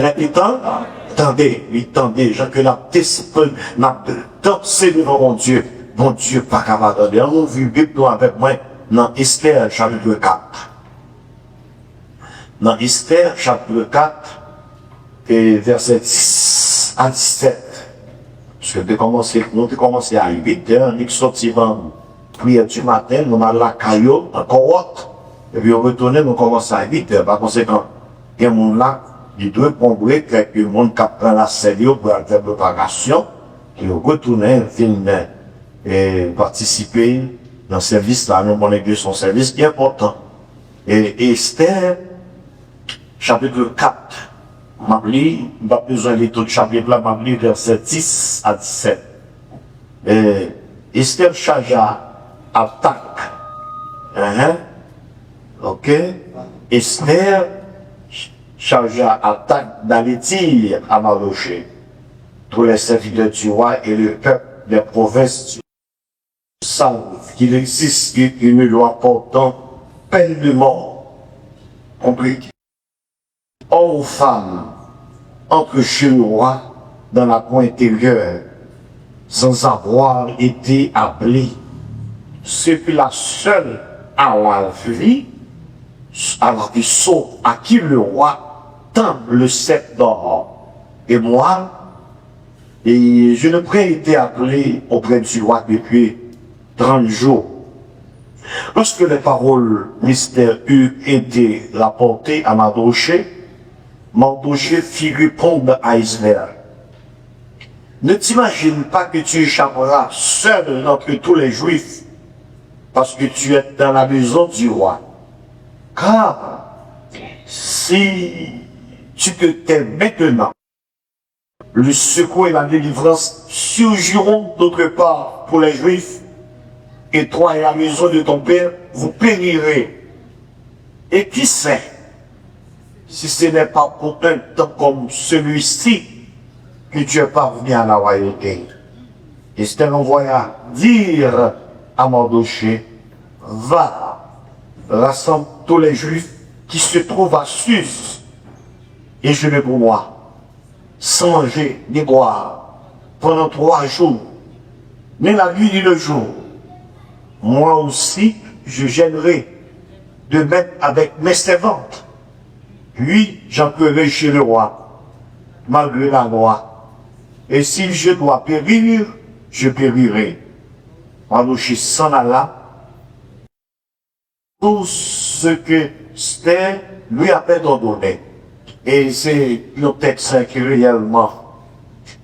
Répétant, attendez, Jean que la t'esprit n'a dansé devant mon Dieu. Mon Dieu, pas capable de on vu Bible avec moi dans Esther chapitre 4. Dans Esther chapitre 4 et verset 10 à 17. Parce que nous avons commencé à 8h, nous sommes sortis en prière du matin, nous avons la caillou, encore autre. Et puis on retourne, nous commençons à 8h. Par conséquent, il y a un monde là, il doit prendre quelques monde qui prend la sérieux pour faire la préparation, qui retourne, vient et participer dans le service là, nous avons l'église son service qui est important. Et Esther, chapitre 4, je n'ai pas besoin de tout le chapitre là, je lis verset 10 à 17. Esther chargea attaque. Ok? Esther chargea attaque d'aller dire à Mardochée, tous les serviteurs du roi et le peuple des provinces du savent qu'il existe une loi portant peine de mort compliquée. Aux femmes entre chez le roi dans la cour intérieure sans avoir été appelées. C'est que la seule à la vie, alors qu'il saute à qui le roi tend le sceptre d'or. Et moi, et je n'ai pas été appelé auprès du roi depuis 30 jours. Lorsque les paroles mystères eurent été rapportées à Mardochée, Mardochée fit répondre à Esther. Ne t'imagine pas que tu échapperas seul d'entre tous les Juifs, parce que tu es dans la maison du roi. Car si tu te tais maintenant, le secours et la délivrance surgiront d'autre part pour les Juifs, et toi et la maison de ton père, vous périrez. Et qui sait, si ce n'est pas pour un temps comme celui-ci que tu es parvenu à la royauté. Esther envoya dire à Mardochée, va, rassemble tous les Juifs qui se trouvent à Suse, et je le pour moi, sans manger ni boire, pendant 3 jours, ni la nuit ni le jour. Moi aussi, je gênerai de mettre avec mes servantes. Puis, j'entrerai chez le roi, malgré la loi. Et si je dois périr, je périrai. Mardochée s'en alla. Tout ce que Esther lui avait ordonné. Et c'est un texte qui est réellement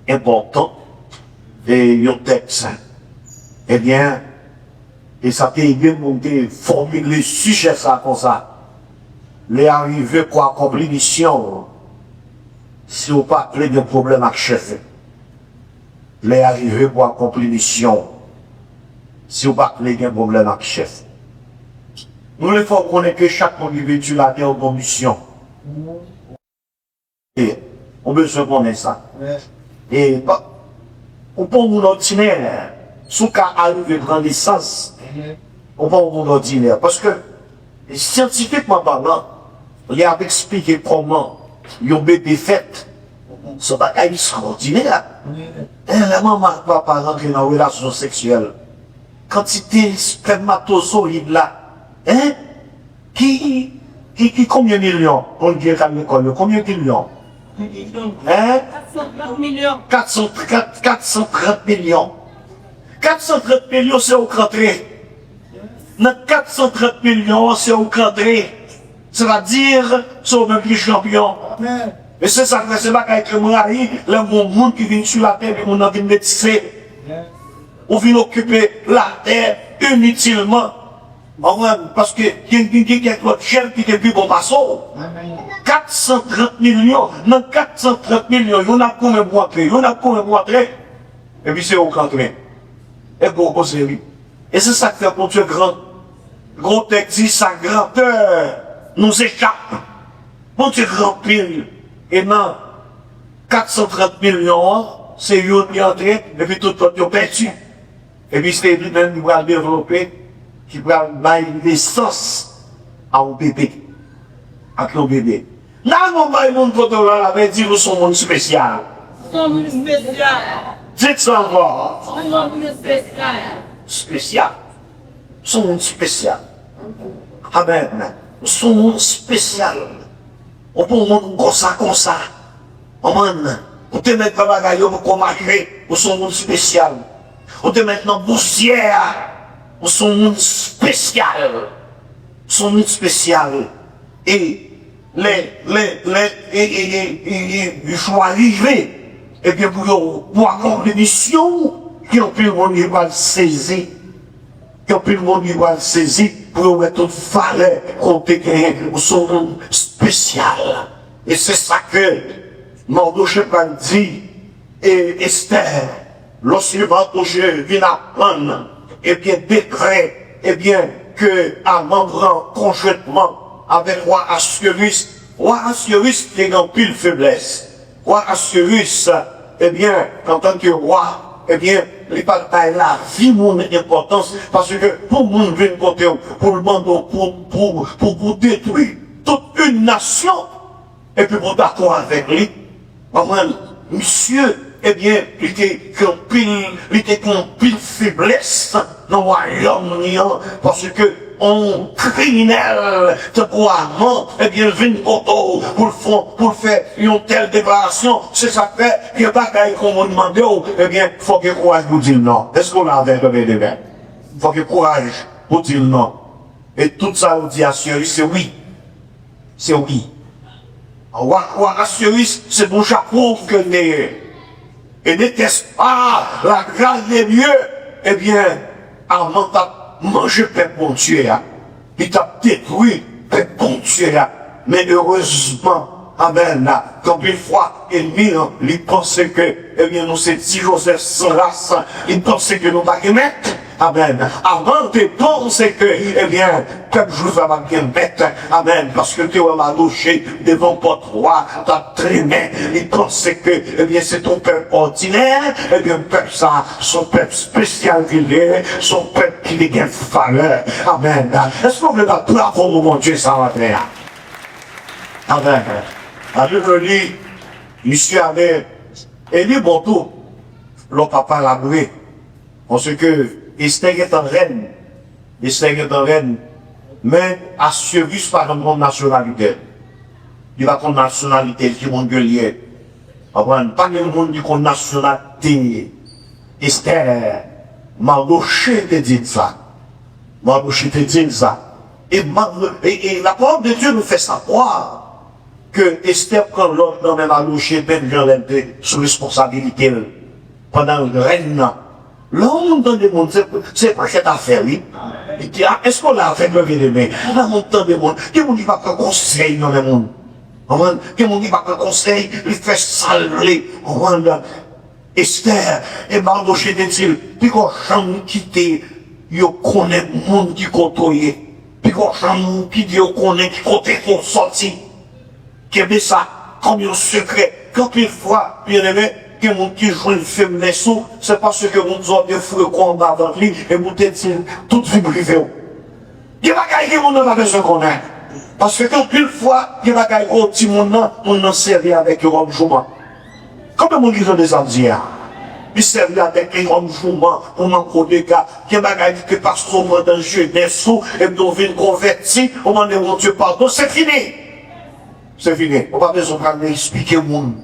important. Et un texte, eh bien, et ça peut bien monter, formuler le sujet ça comme ça. Les arrivés pour accomplir mission. Si vous pas de problème avec chef. Les arrivés pour accomplir mission. Si vous pas de problème avec chef. Nous il faut connaître que chaque individu a une mission. Et on veut se connaître ça. Et on peut vous ordinaire. Sous cas arriver prendre licence, on va vous ordinaire. Parce que, scientifiquement parlant, il a expliqué comment un bébé fait. Ce bagage extraordinaire. La maman ne va pas rentrer dans une relation sexuelle. Quantité spermatozoïde là, hein? Combien de millions? On dit à l'école, combien de millions? Hein? 430 millions. 430 millions. 430 millions, c'est au cadré. Dans 430 millions, c'est au cadré. C'est-à-dire, c'est au même plus champion. Et c'est ça que c'est pas qu'avec le mari, le monde qui vient sur la terre, et on a vient métisser. On vient occuper la terre inutilement. Parce que il y a d'autres chaînes qui est plus bon passant. 430 millions. Dans 430 millions, il y en a combien de montrer? Il y en a combien de montrer? Et puis c'est au cadré. Et bon, c'est et c'est ça qui fait pour Dieu grand. Gros texte dit sa grandeur nous échappe. Pour Dieu grand pile. Et non, 430 millions, c'est eux qui entrent, et puis tout le monde est perdu. Et puis c'est lui-même qui va développer, qui va donner naissance à un bébé. À un bébé. Là, mon bail, mon côté, là, avait dit, nous sommes monde spécial. Somos especial. Dites ça encore. Somos especial. Spécial. Nous sommes monde spécial. Amen. Nous sommes monde spécial. On peut monde comme ça. Amen. On te met pas bagaille pour marquer. Nous sommes monde spécial. On te met dans poussière. Nous sommes monde spécial. Nous sommes monde spécial. Et les choix arrivés, et bien pour accorder des missions, qui ont pu le monde qui va le saisir, pour mettre toute valeur qu'on peut gagner au son monde spécial. Et c'est ça que Mardochée dit, et Esther, lorsque Mardochée vient apprendre, et bien décret, et bien que Aman prend conjointement avec roi Assuérus. Roi Assuérus qui est en pile faiblesse. Roi Assuérus, eh bien, en tant que roi, eh bien, il partage la vie, mon importance, parce que pour mon venir côté, pour le monde, pour détruire toute une nation, et puis pour d'accord avec lui, monsieur, eh bien, il était qu'en pile faiblesse dans le royaume, parce que on criminel temporairement, eh bien, vient pour faire une telle déclaration, c'est ça fait, il n'y a pas qu'à qu'on demande, eh bien, il faut que courage pour dire non. Est-ce qu'on a avec le bébé? Il faut que courage pour dire non. Et tout ça, on dit à Assuérus, c'est oui. C'est oui. Assuérus, c'est mon chapeau que n'est. Et n'était-ce pas la grâce des lieux, eh bien, avant manger peuple bon Dieu, il t'a détruit peuple bon Dieu, mais heureusement, amen, comme une fois, ennemi, il pensait que, eh bien, nous c'est si Joseph sans race, il pensait que nous pas mettre. Amen. Avant de penser que, eh bien, peuple juif va bien mettre, amen, parce que tu as touché devant votre roi, t'as traîné, il pensait que, eh bien, c'est ton peuple ordinaire, eh bien, peuple ça, son peuple spécial qu'il est, son peuple qui est bien valeur, amen. Est-ce qu'on veut pas tout avant mon Dieu, ça va faire? Amen. La Bible dit, monsieur avait, et lui, bon tout, le papa l'a brûlé, parce que, Esther est en reine. Esther est en reine. Mais Assuérus pas dans mon nationalité. Il va prendre nationalité qui est mon gueulier. Pas le monde qui a nationalité. Esther, Mardochée te dit ça. Mardochée te dit ça. Et la parole de Dieu nous fait savoir que Esther prend l'ordre dans même Mardochée, ben sous responsabilité pendant le règne. L'homme dans le monde, c'est pas cette affaire, oui. Il dit, est-ce qu'on l'a fait, le bien-aimé? Là, mon temps de monde, qui vous dit pas qu'un conseil dans le monde? Qui vous dit pas qu'un conseil, il fait saler, Esther, et Mardochée dit-il, puis qu'on chante quitter, il connaît le monde qui côtoie, puis qu'on chante quitter, il connaît qui côté pour sortir, qui est ça, comme un secret, quand une fois, bien-aimé, que mon qui joue une faiblesse, c'est parce que mon zone de fou combat avec lui et mon tête toute vie privée. Il va gagner mon nom avec ce qu'on a. Parce que quand une fois, il va gagner au petit monde, on en servir avec Rome Jouma. Comme mon livre des Andiens. Il servait avec un homme jouma pour m'en des gars, qui va gagner que parce qu'on m'a dans le jeu des sous, et nous devons convertir, on m'a dit, mon Dieu, pardon, c'est fini. C'est fini. On va pas besoin d'expliquer au monde.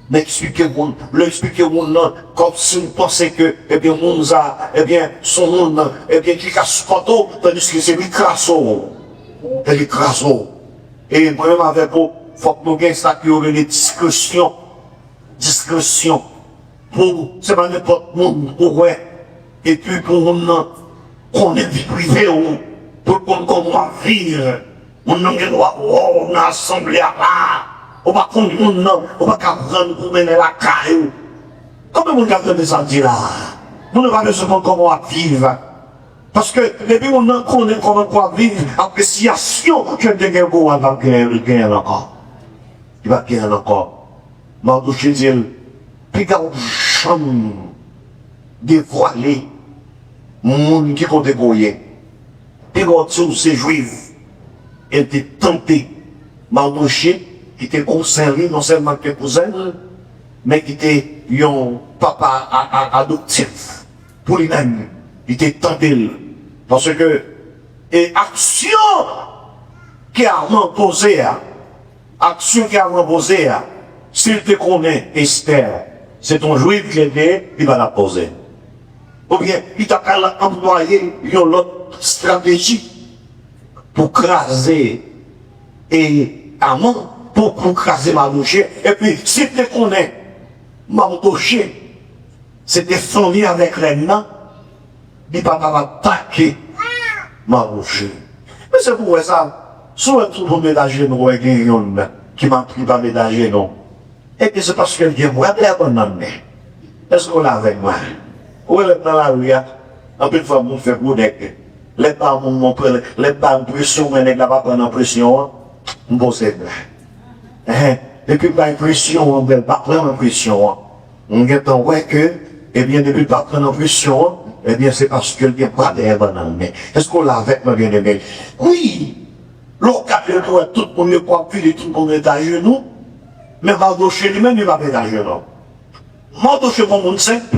M'expliquer monde, l'expliquer monde non, comme si on pensait que, eh bien, monde a, eh bien, son monde, eh bien, qui casse photo, tandis que c'est lui crasso. C'est lui crasso. Et moi-même avec vous, faut que nous gagnions ça qui aurait les discussions. Discussion. Pour, c'est pas n'importe monde, pour ouais. Et puis pour nous, qu'on est vie privée, pour qu'on vivre. On n'a pas le droit, on a assemblé à là. On va prendre mon nom, on va prendre pour mener la caille. Comment on va descendre là? Nous ne va pas savoir comment on va vivre. Parce que depuis on a connaît comment on va vivre, appréciation que de gagner pour va gagner encore. Il va gagner encore. Mardochée dit, puis quand on chambre dévoilé, monde qui compte goyer, puis quand on ces juifs, était tenté, Mardochée, qui était conseillé, non seulement que cousin, mais qui était un papa adoptif pour lui-même. Il était tenté. Parce que, et action qui a posé, action qui a posé, s'il te connaît, Esther, c'est ton juif qui est, il va la poser. Ou bien, il t'a employé une autre stratégie pour craser et Amon, pour craser Mardoché. Et puis, s'il te connaît, Mardoché, c'était famille avec Renna, il va attaquer Mardoché. Mais c'est pour ça, soit tout le monde est à genoux avec un yon qui m'a pris par les genoux. Et puis c'est parce qu'elle dit, moi, t'es bon homme. Est-ce qu'on l'a avec moi? Ou elle est dans la rue, en plus de fois, on fait pour des les parents m'ont pris, les parents pression, mais les gars pas prendre pression, on bosse bien. Et puis, pas pression, on ne va pas prendre pression. On est en vrai que, eh bien, depuis pas prendre pression, eh bien, c'est parce que le bien pas des bon homme. Est-ce qu'on l'a avec moi, bien aimé? Oui! L'occasion de tout le monde est coiffé, tout le monde est à genoux. Mais Mardoché lui-même, il va mettre à genoux. Mardoché, mon monde simple.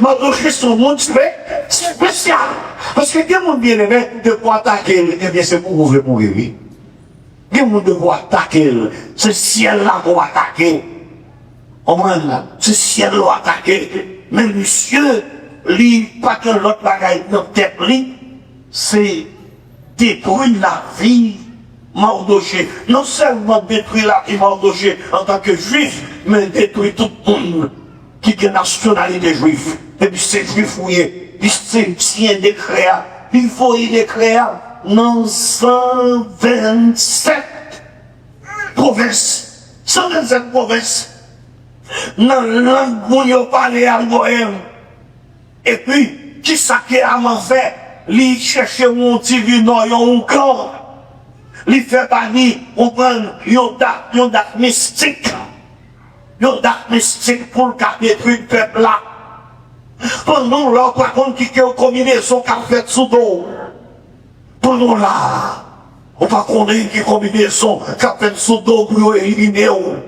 Mardoché, son monde spécial. Parce que quel monde bien aimé de quoi attaquer, eh bien, c'est pour vous mourir. Quel monde de quoi attaquer, c'est le ciel-là qu'on va attaquer. Au moins, c'est le ciel-là qu'on va attaquer. Mais monsieur, lui, pas que l'autre bagaille dans tête, lui, c'est détruire la vie. Mardoché, non seulement détruire la vie Mardoché en tant que juif, mais détruire tout le monde qui est nationalité juive. Et puis c'est juif, oui, puis c'est un décret, il faut y décret dans 127 provinces. 127 provinces. Dans la langue où on parle à Goël. Et puis, qui ça qui a fait? Il cherche mon petit vino, un camp. Il fait partie, on prend un date mystique. Un date mystique pour le cas détruire le peuple là. Pendant là, par contre, qui a une combinaison qu'a fait sous dos. Pendant là, on va connaître qui combinaison qu'a fait sous dos pour éliminer. On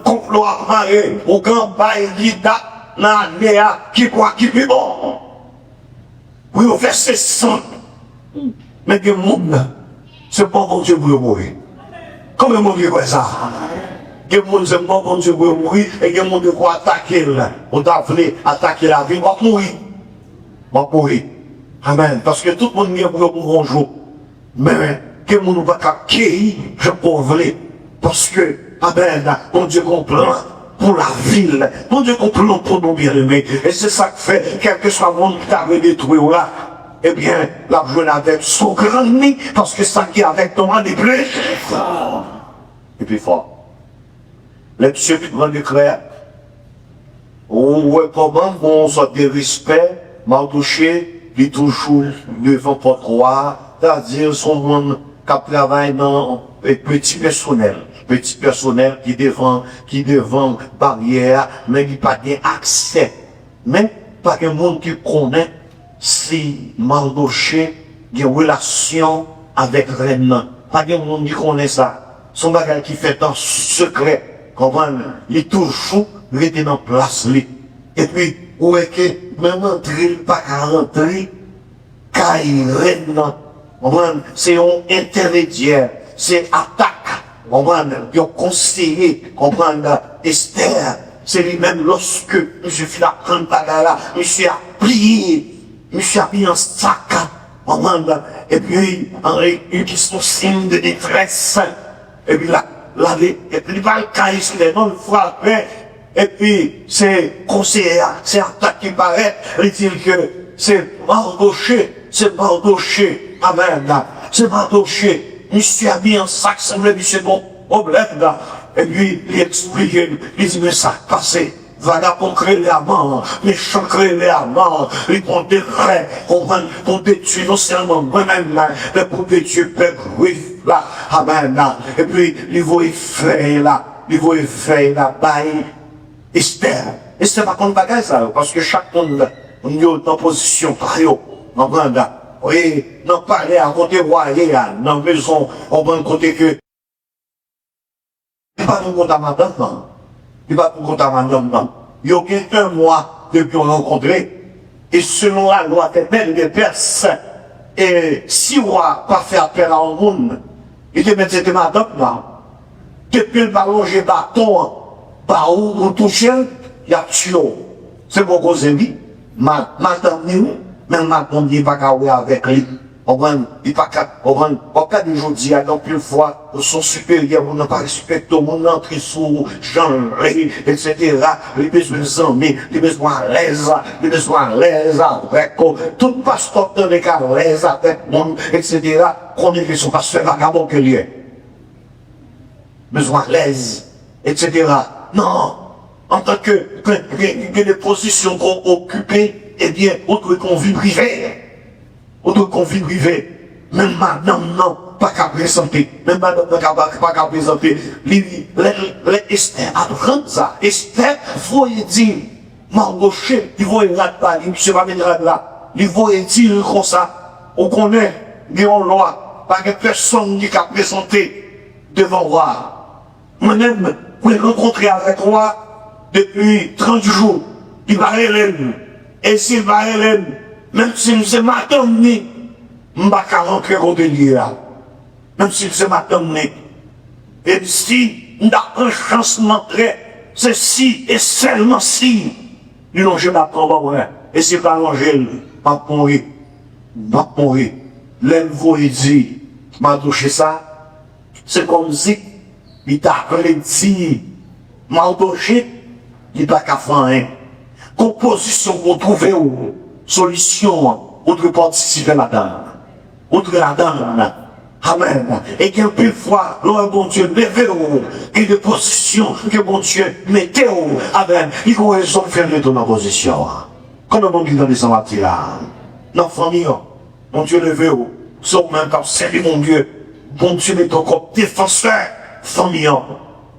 complot à marrer, au grand bail d'Ida, dans la qui croit qui est bon. Oui, on fait ses sang. Mais que monde, c'est pas bon Dieu pour mourir. Comment mourir comme ça? Que monde, c'est pas bon Dieu pour mourir, et que monde doit attaquer là. On doit attaquer la vie, on va mourir. On va mourir. Amen. Parce que tout le monde vient pour mourir un jour. Mais que monde va accueillir, je peux voler. Parce que, amen, mon Dieu comprend pour la ville, mon Dieu comprend pour nos bien-aimés. Et c'est ça que fait, quel que soit le monde qui t'a détruit là, eh bien, la journée avec son grand nid, parce que ça qui est avec toi, est plus fort. Et puis fort. Les messieurs qui prennent le créa, on recommande qu'on soit de respect, Mardoché, il est toujours devant porte-roi, c'est-à-dire son monde qui travaille dans les petits personnels qui devant barrière, mais il n'y a pas d'accès. Mais pas qu'un monde qui connaît si Mardoché a une relation avec Reine. Pas qu'un monde qui connaît ça. Son bagage qui fait en secret. Comprendre, il est toujours resté dans place. Et puis, où est que même entrer, pas qu'à rentrer, car il Reine. C'est un intermédiaire, c'est attaque. Comprendre, ils ont conseillé, comprendre, Esther, c'est lui-même lorsque M. Philapprendre par là, M. a plié, M. a mis en sac, comprendre, et puis, il y a son signe de détresse, et puis là, et puis il va le cailler sur les noms, il frappe, et puis, c'est conseiller, c'est attaque qui paraît, il dit que c'est Mardoché, amen, c'est Mardoché. Monsieur a mis en sac, ça me dit, bon problème là. Et puis, il explique, il dit, mais ça passé. Vagabond créé les amants, méchant créé les amants, ils vont des frères, qu'on détruit non seulement moi-même là, mais pour détruire le peuple juif là, amen là. Et puis, ils vont y faire là, bye, Esther. Et c'est pas contre bagage ça, parce que chaque monde, on est en position par eux, amen là. Oui, non, pas à côté royal, dans la maison, on va côté que Il pas tout content madame, non. Il pas tout content madame, non. Il y a un mois depuis qu'on rencontré, et selon la loi des Perses, et si on n'a pas fait appel à un monde, il te met cette madame, non. Depuis le ballon, j'ai bâton, par où vous touchez, il y a tué. C'est mon gros ami, madame, même madame, il n'est pas qu'à avec lui. Il pas qu'à, on cas d'aujourd'hui, donc une fois, son supérieur, on n'a pas respecté, on entre sous genre, etc. Les besoins amis, les besoins l'aise, les besoins l'aise avec, tout pasteur de l'écart l'aise avec monde, etc. Qu'on est son pasteur vagabond que lui est. Besoin l'aise, etc. Non! En tant que les positions qu'on occupe, eh bien, autre qu'on vit privé. Autre qu'on vit privé. Même madame, non, pas qu'à présenter. Même madame, pas qu'à présenter. Les Esther apprend ça. Esther, faut dire, Mardoché, il faut y là, il se va venir là. Il faut y dire comme ça. On connaît, il y a une loi, pas que personne qui a présenté devant moi. Moi-même, pour rencontrer avec moi depuis 30 jours, il va Hélène. Et s'il va Hélène, même si c'est madame, je ne vais pas rentrer au délire. Même si c'est madame, et si on a une chance d'entrer, c'est si et seulement si. Non, je m'attends pas, et c'est pas l'angèle, pas mourir, pas mourir. L'envoi dit, m'a touché ça, c'est comme si, il t'a appelé dit, m'a touché, il n'a pas qu'à faire rien. Composition pour trouver une solution, autre participer là-dedans, autre là-dedans. Amen. Et qu'un peu de fois, l'homme bon Dieu levez et de position que bon Dieu mettez amen. Il faut raison de faire de ton position. Comme on dit dans les amatières là. Non, famille, bon Dieu levez sauf même quand c'est mon Dieu. Bon Dieu est encore défenseur, famille.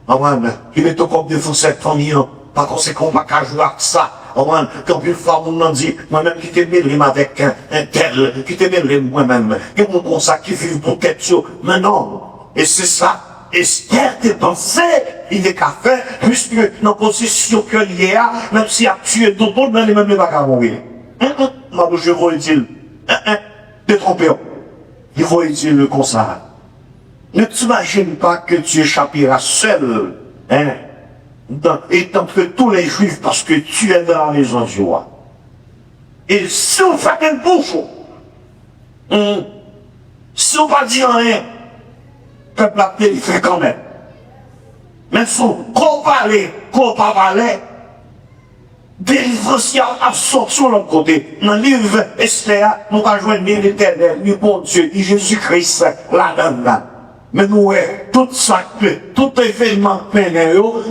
Amen. Il est encore défenseur, famille. Par conséquent, on va pas jouer avec ça. Amen. Quand une fois, on m'a dit, moi-même, qui t'ai mêlé avec un tel, qui t'ai mêlé moi-même, et mon comme ça, qui vit pour quelque chose. Mais non. Et c'est ça. Esther t'es pensé, il est qu'à faire, puisque dans la position qu'il y a, même s'il a tué tout le monde, même il va pas mourir. Je vois il t'es trompé. Il voit il comme ça. Ne t'imagine pas que tu échapperas seul, hein. Étant que tous les juifs, parce que tu es dans la maison du roi. Et si on fait un bouche, si on ne va dire rien, le peuple a fait quand même. Mais si on ne pas parler, délivrance a sorti sur l'autre côté. Dans le livre Esther, nous avons joindre l'Éternel, le bon Dieu, Jésus-Christ, là-dedans. Mais nous, tout ça, tout événement qui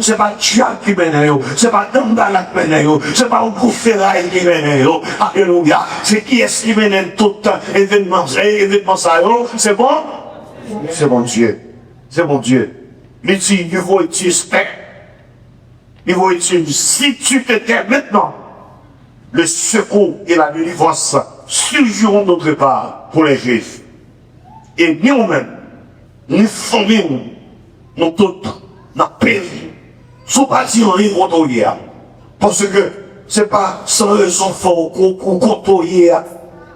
c'est pas Dieu qui mène, c'est pas Dambala qui mène, c'est pas un coup ferraille qui mène, alléluia. C'est qui est-ce qui mène tout événement ça, c'est bon? C'est bon Dieu. C'est bon Dieu. Il dit, il faut utiliser, il faut utiliser, si tu t'étais maintenant, le secours et la délivrance surgiront d'autre part pour les Juifs. Et nous-mêmes, nous familles, nous toutes, nous pays, sous pas dire rien contre hier. Parce que c'est pas sans raison fort qu'on contre hier.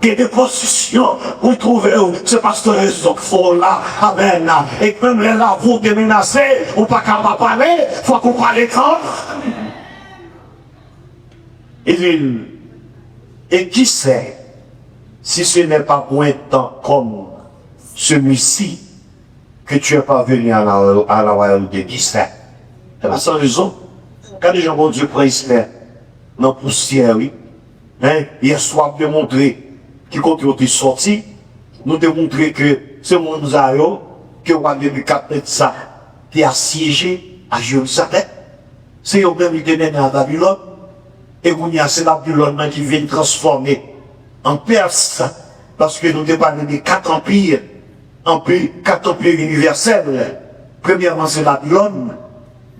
Il y a des positions, vous trouvez, c'est parce que raison fort là, amen. Et même là, vous êtes menacés, ou pas capable de parler, faut qu'on parle l'écran. Et qui sait, si ce n'est pas pour un temps comme celui-ci, que tu n'es pas venu à la royauté d'Israël. C'est pas sans raison. Quand les gens vont Dieu prend Israël, dans la poussière, oui, hein, hier soir, de montrer qui compte est sorti, nous démontrer que ce monde que roi de 2004 ça, qui est assiégé à Jérusalem, c'est eux même qui étaient à Babylone, et vous y a c'est Babylone qui vient transformer en Perse, parce que nous avons parlé des 4 empires, quatre empires universels. Premièrement, c'est Babylone.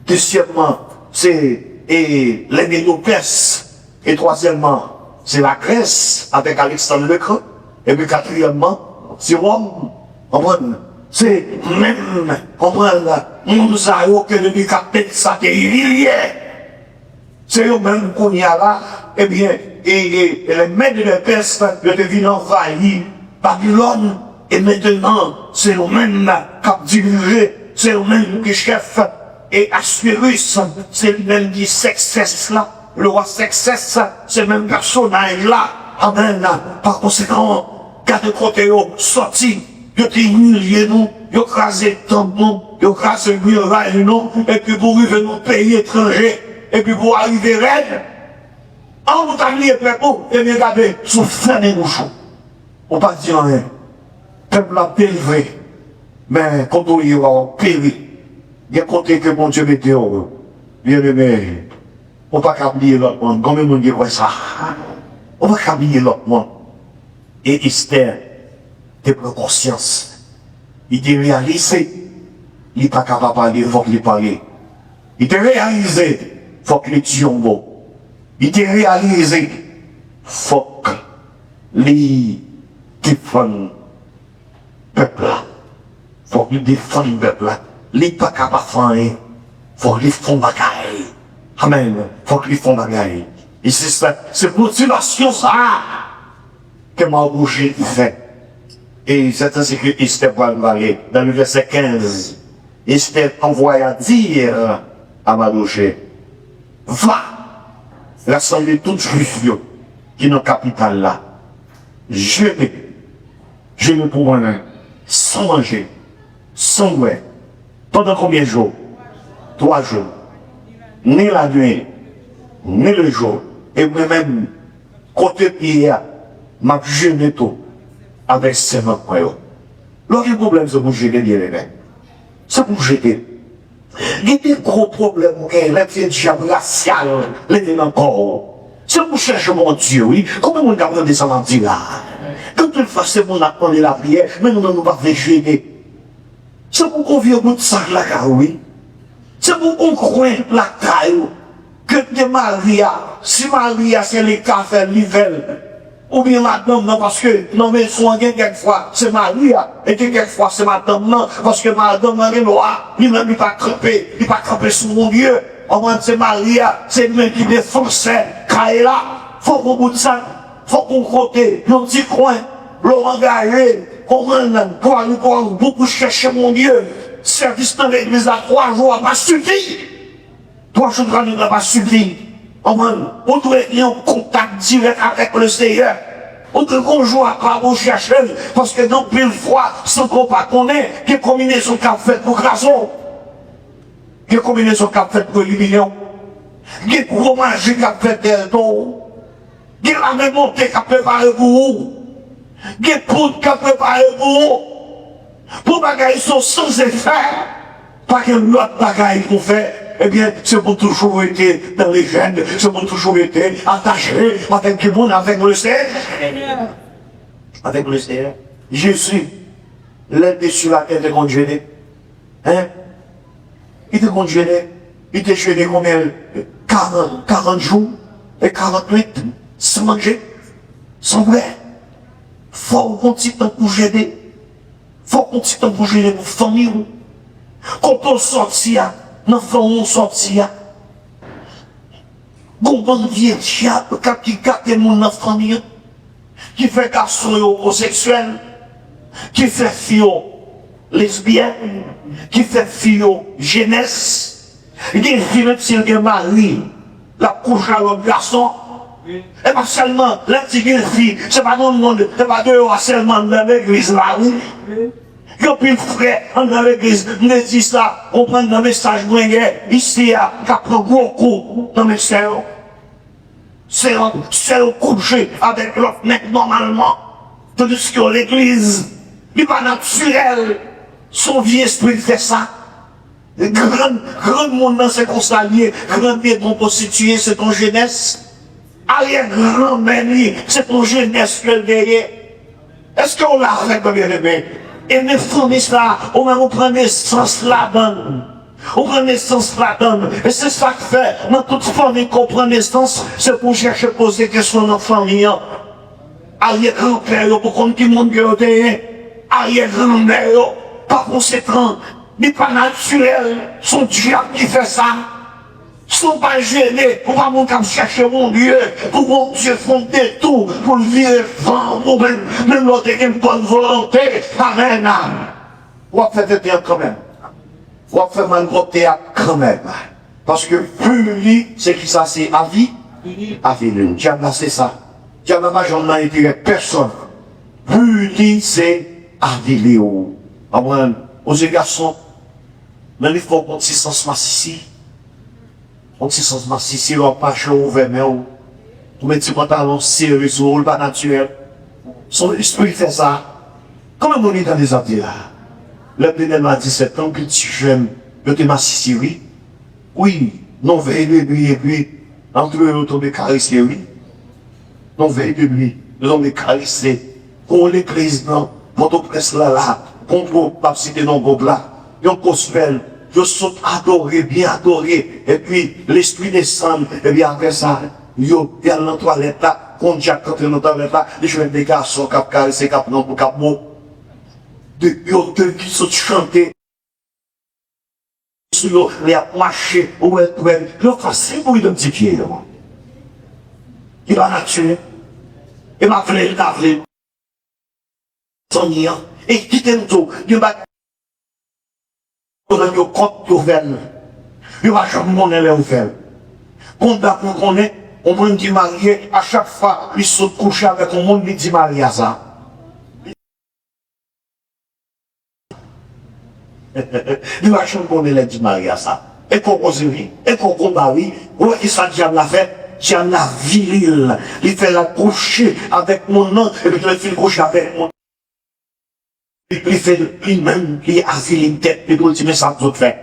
Deuxièmement, c'est les Médo-Perses. Et troisièmement, c'est la Grèce avec Alexandre le Grand. Et puis quatrièmement, c'est Rome. C'est même, Moun sa yo que depuis capter ça qui est c'est eux même qu'on y a là, eh bien, et les maîtres de Perse deviennent envahis Babylone, et maintenant, c'est eux-mêmes qui ont dirigé, c'est eux-mêmes qui chef, et Assuérus, c'est lui-même qui succès là, le roi succès, c'est le même personnage là, amen, par conséquent, quand de côté sorti, ils ont humilié nous, ils ont crasé tant nous, ils ont crasé nous, et puis pour arriver dans nos pays étrangers, et puis pour arriver raide, en vous t'amener pour, et bien regardez, sous fin des bouchons. On ne peut pas dire rien. Le peuple a péri, mais quand on y va, péri. Il y a côté que mon Dieu mettait en eux. Bien aimé, on ne peut pas oublier l'autre monde. Combien de monde dit ça? On ne peut pas oublier l'autre monde. Et Esther, il prend conscience. Il a réalisé, il n'est pas capable de parler, il faut qu'il parle. Il a réalisé, il faut qu'il tue un mot. Il a réalisé, il faut qu'il défende le peuple là. Il faut qu'il défende le peuple là. Il n'est pas capable de faire rien. Il faut qu'il fasse bagaille. Amen. Il faut qu'il fasse bagaille. Et c'est ça, c'est motivation ça que m'a bougé fait. Et c'est ainsi que Esther va parler dans le verset 15. Esther envoya dire à Mardochée, va rassembler toutes les juifs qui sont dans la capitale là. Je ne pour moi sans manger, sans boire. Pendant combien de jours? 3 jours. Ni la nuit, ni le jour. Et moi-même, côté hier, m'a jeûné tout avec ces mains. Le problème, c'est pour jeûner les mains. C'est pour jeûner. Il y a des gros problèmes, les diable racial, les encore. C'est pour chercher mon Dieu, oui. Comment on garde des samedis là? Quand on fait c'est mon apprendre la prière, mais nous n'avons pas fait jeûner. C'est pour qu'on vienne au bout de ça la oui. C'est pour qu'on croit la caille. Que de Maria, si Maria c'est les cafés, l'hiver, ou bien madame, non, parce que, non, mais souvent, quelquefois, c'est Maria, et quelquefois, c'est madame, non, parce que madame, elle est noire, lui-même, il pas tremper sous mon Dieu. Au moins, c'est Maria, c'est lui qui défend Kaila. Faut qu'on bout de ça, faut qu'on côté, nos petits coins, l'engager, pour aller beaucoup chercher mon Dieu. Service dans l'église à 3 jours, pas suffi. 3 jours ne va pas suffire. On doit être en contact direct avec le Seigneur. On doit conjoindre à pas vous chercher, parce que dans pile fois, sans qu'on pas connaît, quelle combinaison qu'a fait pour Grason, quelle combinaison qu'a fait pour l'Union, quelle gros magie qu'a fait d'Elton, quelle la même montée qu'a préparé pour vous, quelle poudre qu'a préparé pour vous, pour bagaille sont sans effet, pas que l'autre bagaille qu'on fait. Eh bien, c'est pour toujours été dans les gènes, c'est pour toujours été attaché avec le monde, avec le Seigneur. Avec le Seigneur. Jésus, l'aide sur la terre de congelé. Hein? Il était congelé. Il était gelé combien? 40 jours et 48 sans manger, sans boire. Faut qu'on petit temps pour geler. Faut qu'on petit temps pour geler pour famille. Quand on sortit, l'enfant on sortit. Bon vieux diable qui gâte mon enfant, qui fait garçon homosexuel, qui fait fille lesbienne, qui fait fille jeunesse, il dit même si il mari, la couche à l'autre garçon. Et pas seulement, la petite fille, c'est pas dans le monde, c'est pas de seulement dans l'église là, oui. Quand puis frère, dans l'église, me dit ça, on prend un message, ici, qui prend gros coup dans mes sœurs. C'est un coucher avec l'autre mec normalement. Tandis que l'église, il n'est pas naturel. Son vieux esprit fait ça. Grand monde dans ses consaliers, grand maison prostituée, c'est ton jeunesse. Arrière grand mère, c'est ton jeunesse que derrière. Est-ce qu'on l'a fait comme bien aimé? Et mes familles là, on prend naissance là-dedans. On prend naissance là-dedans. Et c'est ça que fait, dans toute famille qu'on prend naissance, c'est pour chercher à poser des questions dans la famille. Arrière-grand-père, pour qu'on qui monde que t'es. Arrière-grand-mère, par conséquent, n'est pas naturel. Son diable qui fait ça. Sont pas gênés pour pas mon cap chercher mon Dieu, pour mon Dieu fonder tout, pour le virer vent, pour même l'autre qui a une bonne volonté. Amen. On va faire des théâtres quand même. On va faire un gros théâtre quand même. Parce que plus lui, c'est qui ça, c'est avis, avis l'une. Diable, c'est ça. Diable, ma j'en ai intérêt personne. Plus lui, c'est avis Léo. Amen. Aux garçons, mais il faut qu'on s'y sens ici. On se sent si si l'on pas chaud ouvert, mais on met du pantalon sérieux sur le pas naturel. Son esprit fait ça. Comment on est dans les Antilles là? Le pénal m'a 17 ans, petit jeune, je t'ai massissé, oui. Oui, non veille de lui et puis, entre eux, nous tombons caressés, oui. Non veille de lui, nous tombons caressés. Pour les présidents, pour presse là, pour pas citer non groupe là, yon gospel. Je suis adoré, bien adoré. Et puis, l'esprit descend. Et bien après ça, yo, il y a dans la toilette là, quand Jacques entre dans la toilette là, les jeunes des garçons, cap caressé, cap non pour cap mot. Yo, deux qui sont chantés. Sur les a marché, ouais, le facile pour lui donner un petit pied, là. Il va la tuer. Il m'a fait le davler. Son niant. Et quittez tout. Il va yo compte ouvert. Il va jamais monnaie les ouvert. Quand on connaît, on monde dit marié, à chaque fois, il se couche avec un monde qui dit marié à ça. Il va jamais monnaie les dit marié à ça. Et qu'on causerie, et qu'on combat, oui, ouais, il s'en diable l'a fait, diable la viril. Il fait la coucher avec mon nom, et puis il fait le coucher avec mon. Il fait lui-même, il a fait une tête, et il dit, mais ça nous autres fait.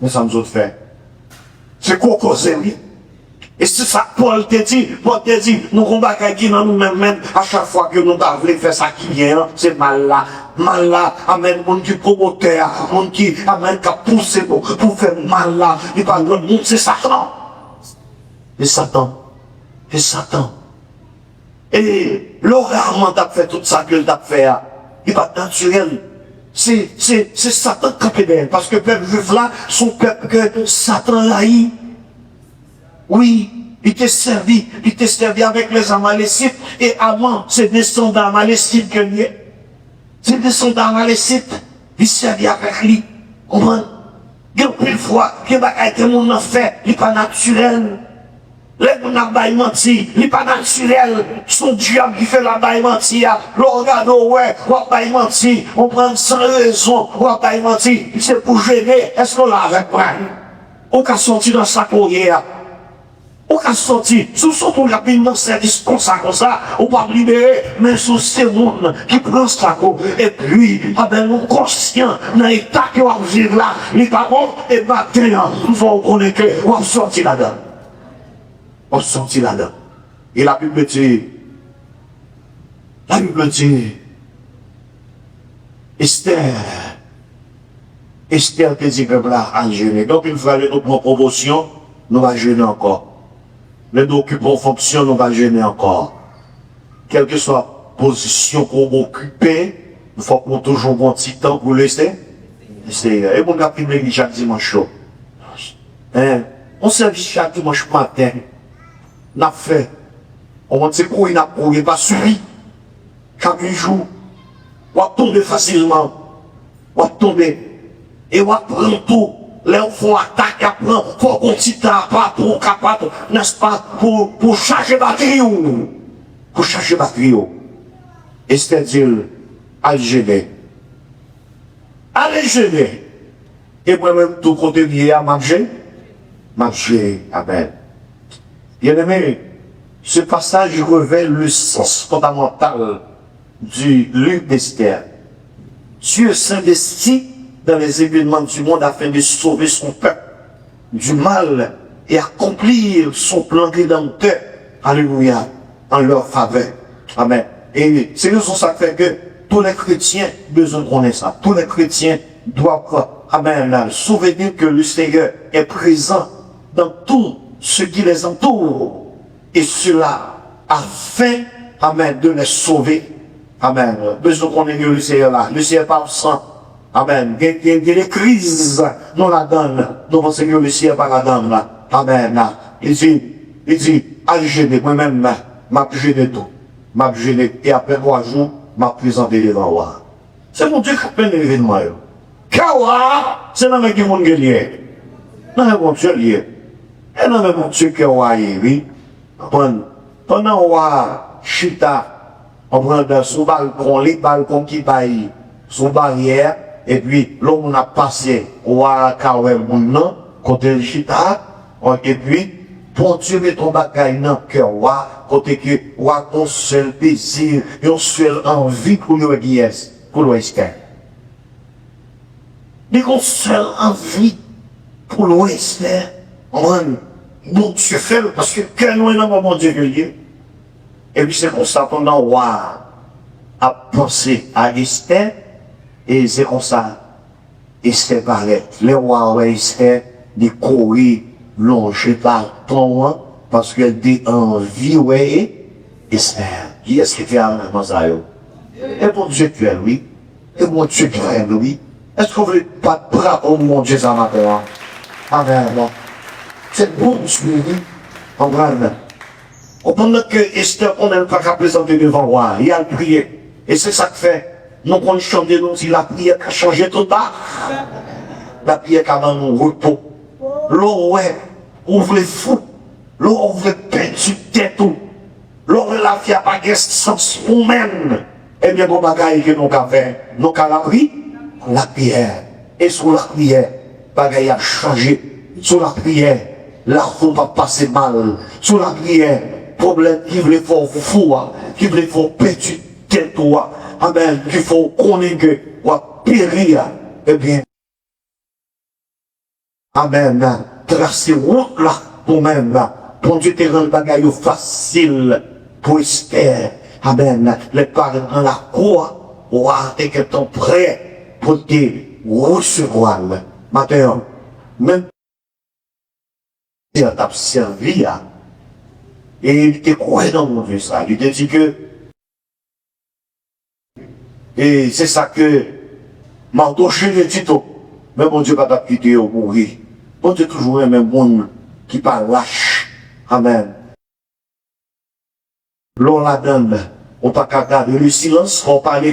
Mais ça nous autres fait. C'est quoi causer, oui? Et c'est ça, Paul te dit, nous combattons qui dans nous-mêmes, à chaque fois que nous voulons faire ça qui vient, c'est mal là, amen, mon qui promoteur, mon qui, amen, qui a poussé pour faire mal là, il va le monde, c'est Satan. C'est Satan. Et, l'oralement t'a fait tout ça que t'a fait, il va naturel. C'est Satan qui a fait parce que le peuple juif là, son peuple que Satan l'a eu. Oui, il t'est servi avec les Amalécites, et avant, c'est descendants Amalécites que lui est. C'est descendants Amalécites, il servi avec lui. Comment? Une fois, il va être mon enfer, il n'est pas naturel. Les gens qui menti, il n'est pas naturel. Son diable qui fait la baille menti, le regarde, ouais, on va menti, on prend sans raison, on va menti, c'est pour gêner, est-ce qu'on l'a avec moi? On va sortir dans sa courrière. On va sortir, sous son tour, il y a une service comme ça, on va libérer, mais sous ces monde qui prend ça, et puis, avec mon conscient, dans l'état que on va vivre là, il n'est pas bon, et maintenant, nous allons connaître qu'on va sortir là-dedans. On sortit là-dedans. Et la Bible dit, Esther te dit que là, à gêner. Donc, une fois les documents promotion, nous va gêner encore. Les documents fonction, nous va gêner encore. Quelle que soit la position qu'on occupe, il faut qu'on toujours bon petit temps pour laisser. Et mon gars, il me dit chaque dimanche chaud. On servit chaque dimanche matin. N'a fait. On va dire qu'il n'a pas suivi. Chaque jour, on va tomber facilement. On va tomber. Et on va prendre tout. Là, on fait attaque, on faut qu'on s'y tape, pour capable, n'est-ce pas, pour charger batterie. Pour charger batterie. Et c'est-à-dire, allez gêner. Allez gêner. Et moi-même, tout côté lié à manger. Amen. Bien-aimé, ce passage révèle le sens fondamental du livre d'Esther. Dieu s'investit dans les événements du monde afin de sauver son peuple du mal et accomplir son plan rédempteur. Alléluia, en leur faveur. Amen. Et c'est raison ça fait que tous les chrétiens besoin de connaître ça. Tous les chrétiens doivent, amen, souvenir que le Seigneur est présent dans tout ce qui les entoure, et cela afin, amen, de les sauver. Amen. Besoin qu'on ait le Seigneur là. Le Seigneur pas absent. Amen. Il y a des crises, nous la donne. Nous pensons que le ciel pas la donne. Amen. Il dit, allez gêner, moi-même, m'a gêné tout. M'a gêné. Et après 3 jours, m'a présenté devant moi. C'est mon Dieu qui fait l'événement. Kawa, c'est dans le monde qui est lié. Non, mais mon Dieu lié. Et non, mais mon Dieu qui est oui. Pendantว่าchita, on prend sous balcon, les balcons qui baillent sous barrière, et puis l'homme a passé, on a kawel moun côté chita, et puis, pour Dieu met ton bagay dans le cœur, côté que, ton seul plaisir, une seule envie pour le guies, pour l'ouest. Une seule envie pour l'ouest, bon Dieu fait, parce que quel loin dans mon Dieu que lié. Et puis c'est comme ça pendant roi a pensé à Esther, et c'est comme ça, Esther parlait. Les rois Esther, de courir, longer par temps, parce qu'elle dit envie, ouais, Esther. Qui est-ce qui fait un ça, yo? Et mon Dieu tu es lui, et mon Dieu tu es lui. Est-ce qu'on veut pas de bras au mon Dieu ça matin? Amen. C'est bon Dieu, en grande. Pendant que Esther, on n'a pas qu'à présenter devant le roi, il a prié. Et c'est ça que fait. Nous, quand on chante, nous, si la prière a changé tout bas, la prière a dans nos repos. L'eau, ouais, ouvre les fous. L'eau, ouvre perdu tête tout. L'eau, la fille a pas de sens pour même. Eh bien, bon bagaille que nous avons fait, nous avons la prière. Et sous la prière, bagaille a changé. Sous la prière, l'argent va passer mal. Sous la prière, problème qui voulait faire fou, qui voulait faire péter tête, amen, qu'il faut connaître que, périr, eh bien, amen, tracer route là, pour même, pour Dieu te rend le bagage facile, pour espérer, amen, les parents dans la croix, t'es que ton prêt, pour te recevoir, matin, même, il t'a servi, et il te croyait dans mon Dieu ça. Il te dit que, et c'est ça que, m'a touché le titre, mais mon Dieu va pas quitter ou mourir. Mon Dieu toujours un même monde qui pas lâche. Amen. L'on la donne, on pas qu'à garder le silence, on parle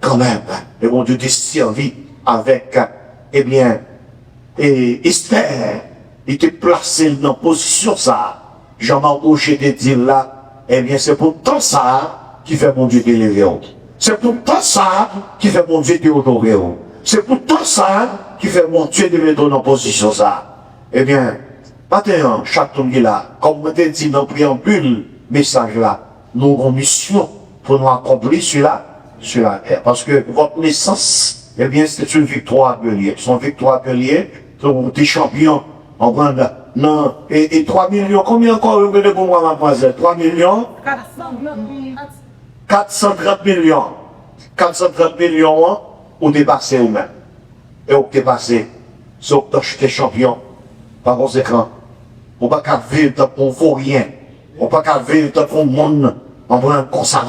quand même. Et mon Dieu te servi avec, eh bien, et Esther, il te placé dans position ça. Jean-Marc Rocher te dit là, eh bien c'est pour tout ça qui fait mon Dieu te lever. C'est pour tout ça qui fait mon Dieu te honorer. C'est pour tout ça qui fait mon Dieu te mettre dans position ça. Eh bien, maintenant, chaque homme qui est là, comme je te dit dans le préambule, message là, nous avons une mission pour nous accomplir sur la terre. Parce que votre naissance, eh bien c'est une victoire que liée. C'est une victoire que liée, vous êtes champion en grande. Non, et 3 millions, combien encore vous voulez pour moi, mademoiselle? 3 millions? 430 millions. 430 millions, ou dépassé ou même. Et ou dépassé, sauf que j'étais champion. Par conséquent, on ne peut pas vivre tant qu'on ne vaut rien. On ne peut pas vivre tant qu'on monde en prenant comme ça.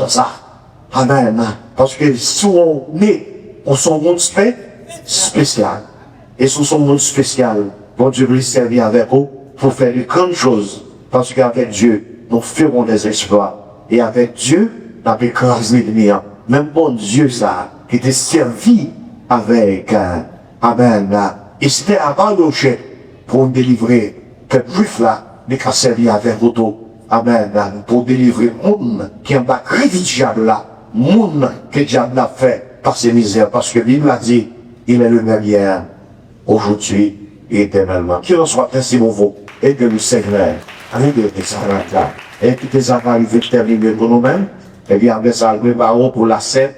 Amen. Parce que si on est, on son monde spécial. Et sous son monde spécial, bon Dieu veut servir avec vous pour faire de grandes choses. Parce qu'avec Dieu, nous ferons des exploits. Et avec Dieu, nous avons écrasé l'ennemi. Même bon Dieu, ça, qui était servi avec, amen, et c'était avant le chef pour nous délivrer, que juif là, n'est qu'à servir avec vous, amen, pour délivrer le monde qui est en bas diable là, monde que diable a fait par ses misères, parce que Bible a dit, il est le même hier, aujourd'hui et éternellement. Qu'il en soit ainsi pour vous, et que le Seigneur, avec des sacrements, et que tes affaires arrivent terminées pour nous-mêmes, et bien, avec ça, nous préparons pour la scène.